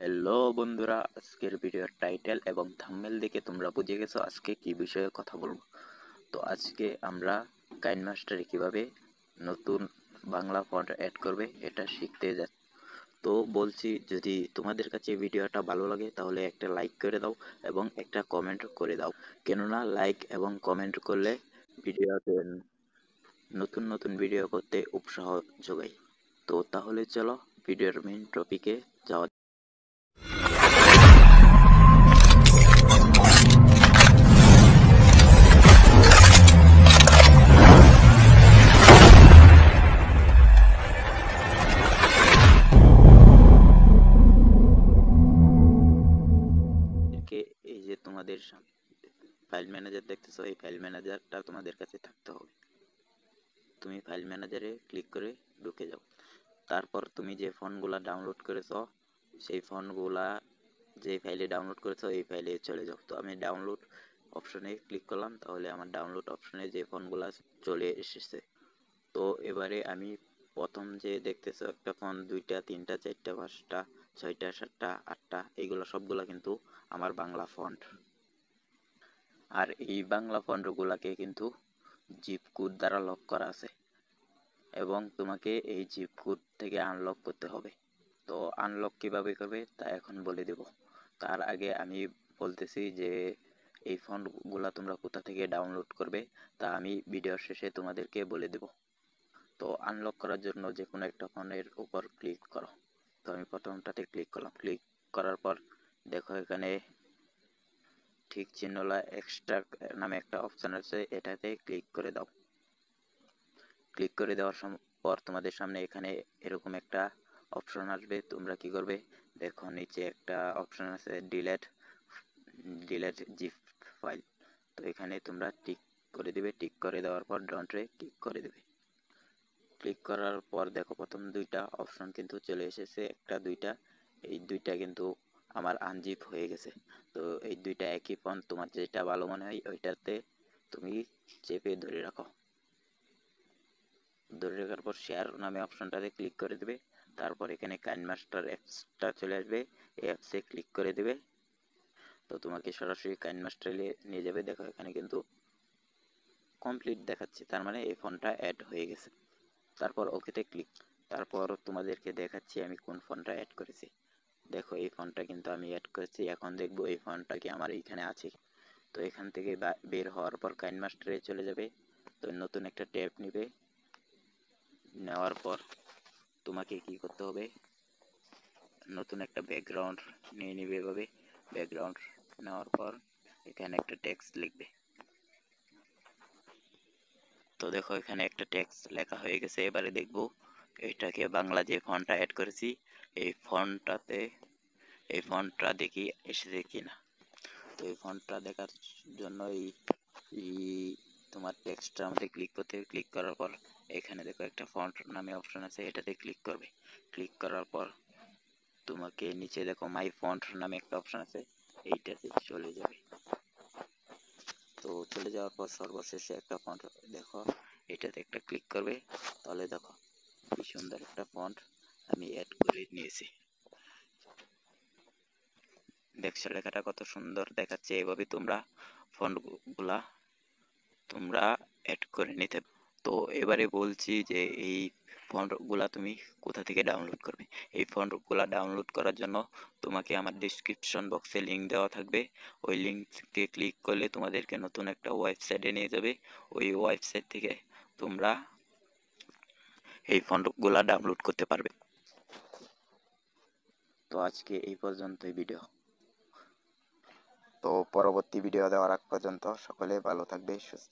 Hello বন্ধুরা, আজকের ভিডিওর টাইটেল এবং থাম্বনেল দেখে তোমরা বুঝে গেছো আজকে কি বিষয়ে কথা বলবো। তো আজকে আমরা কাইনমাস্টারে কিভাবে নতুন বাংলা ফন্ট অ্যাড করবে এটা শিখতে যাচ্ছি। তো বলছি, যদি তোমাদের কাছে ভিডিওটা ভালো লাগে তাহলে একটা লাইক করে দাও এবং একটা কমেন্ট করে দাও, কেননা লাইক এবং কমেন্ট করলে ভিডিওতে নতুন নতুন ভিডিও করতে উৎসাহ যোগায়। তো তাহলে চলো ভিডিওর মেইন টপিকে যাওয়া। এই যে তোমাদের ফাইল ম্যানেজার দেখতেছো, এই ফাইল ম্যানেজারটা তোমাদের কাছে থাকতে হবে। তুমি ফাইল ম্যানেজারে ক্লিক করে ঢুকে যাও। তারপর তুমি যে ফন্টগুলা ডাউনলোড করেছো সেই ফন্টগুলা যে ফাইলে ডাউনলোড করেছো এই ফাইলে চলে যাও। তো আমি ডাউনলোড অপশনে ক্লিক করলাম, তাহলে আমার ডাউনলোড অপশনে যে ফন্টগুলা চলে এসেছে। তো এবারে আমি প্রথম যে দেখতেছো একটা ফন্ট, দুইটা, তিনটা, চারটা, পাঁচটা, ছয়টা, সাতটা, আটটা, এইগুলো সবগুলা কিন্তু আমার বাংলা ফন্ট। আর এই বাংলা ফন্টগুলাকে কিন্তু জিপ কোড দ্বারা লক করা আছে এবং তোমাকে এই জিপ কোড থেকে আনলক করতে হবে। তো আনলক কিভাবে করবে তা এখন বলে দেব। তার আগে আমি বলতেছি যে এই ফন্টগুলা তোমরা কোথা থেকে ডাউনলোড করবে তা আমি ভিডিওর শেষে তোমাদেরকে বলে দেব। তো আনলক করার জন্য যে কোনো একটা ফন্টের উপর ক্লিক করো। তো আমি প্রথমটাতে ক্লিক করলাম। ক্লিক করার পর দেখো এখানে ঠিক চিহ্নলা এক্সট্রাক্ট নামে একটা অপশন আছে, এটাতে ক্লিক করে দাও। ক্লিক করে দেওয়ার পর তোমাদের সামনে এখানে এরকম একটা অপশন আসবে। তোমরা কি করবে, দেখো নিচে একটা অপশন আছে ডিলেট জিপ ফাইল। তো এখানে তোমরা টিক করে দিবে। টিক করে দেওয়ার পর ডন্টে ক্লিক করে দিবে। ক্লিক করার পর দেখো প্রথম দুইটা অপশন কিন্তু চলে এসেছে, একটা দুইটা, এই দুইটা কিন্তু আমার আনজিপ হয়ে গেছে। তো এই দুইটা একই ফন্ট, তোমার যেটা ভালো মনে হয় ওইটাতে তুমি চেপে ধরে রাখো। ধরে রাখার পর শেয়ার নামে অপশনটাতে ক্লিক করে দিবে। তারপর এখানে কাইনমাস্টার অ্যাপসটা চলে আসবে, এই অ্যাপসে ক্লিক করে দিবে। তো তোমাকে সরাসরি কাইনমাস্টারে নিয়ে যাবে। দেখো এখানে কিন্তু কমপ্লিট দেখাচ্ছে, তার মানে এই ফন্টটা অ্যাড হয়ে গেছে। তারপর ওকেতে ক্লিক। তারপর তোমাদেরকে দেখাচ্ছি আমি কোন ফন্টটা অ্যাড করেছি। দেখো এই ফন্টটা কিন্তু আমি অ্যাড করেছি। এখন দেখবো এই ফন্টটা কি আমার এইখানে আছে। তো এখান থেকে বের হওয়ার পর কাইনমাস্টারে চলে যাবে। তো নতুন একটা ট্যাব নিবে। নেওয়ার পর তোমাকে কি করতে হবে, নতুন একটা ব্যাকগ্রাউন্ড নিয়ে নিবে। এভাবে ব্যাকগ্রাউন্ড নেওয়ার পর এখানে একটা টেক্সট লিখবে। তো দেখো এখানে একটা টেক্সট লেখা হয়ে গেছে। এবারে দেখবো এটাকে বাংলা যে ফন্টটা অ্যাড করেছি এই ফন্টটা দেখি এসেছে কিনা। তো এই ফন্টটা দেখার জন্য এই তোমার টেক্সটটার মধ্যে ক্লিক করতে হবে। ক্লিক করার পর এখানে দেখো একটা ফন্ট নামে অপশন আছে, এটাতে ক্লিক করবে। ক্লিক করার পর তোমাকে নিচে দেখো মাই ফন্ট নামে একটা অপশন আছে, এইটাতে চলে যাবে। তো চলে যাওয়ার পর সর্বশেষে একটা ফন্ট দেখো, এটাতে একটা ক্লিক করবে। তাহলে দেখো কি সুন্দর একটা ফন্ট আমি অ্যাড করে নিয়েছি। দেখছো লেখাটা কত সুন্দর দেখাচ্ছে। এভাবে তোমরা ফন্ট গুলা তোমরা অ্যাড করে নিতে। তো এবারে বলছি যে এই ফন্টগুলা তুমি কোথা থেকে ডাউনলোড করবে। এই ফন্টগুলা ডাউনলোড করার জন্য তোমাকে আমার ডিসক্রিপশন বক্সে লিংক দেওয়া থাকবে। ওই লিংকে ক্লিক করলে তোমাদেরকে নতুন একটা ওয়েবসাইটে নিয়ে যাবে। ওই ওয়েবসাইট থেকে তোমরা এই ফন্টগুলা ডাউনলোড করতে পারবে। তো আজকে এই পর্যন্তই ভিডিও। তো পরবর্তী ভিডিও দেওয়ার আগ পর্যন্ত সকলে ভালো থাকবে, সুস্থ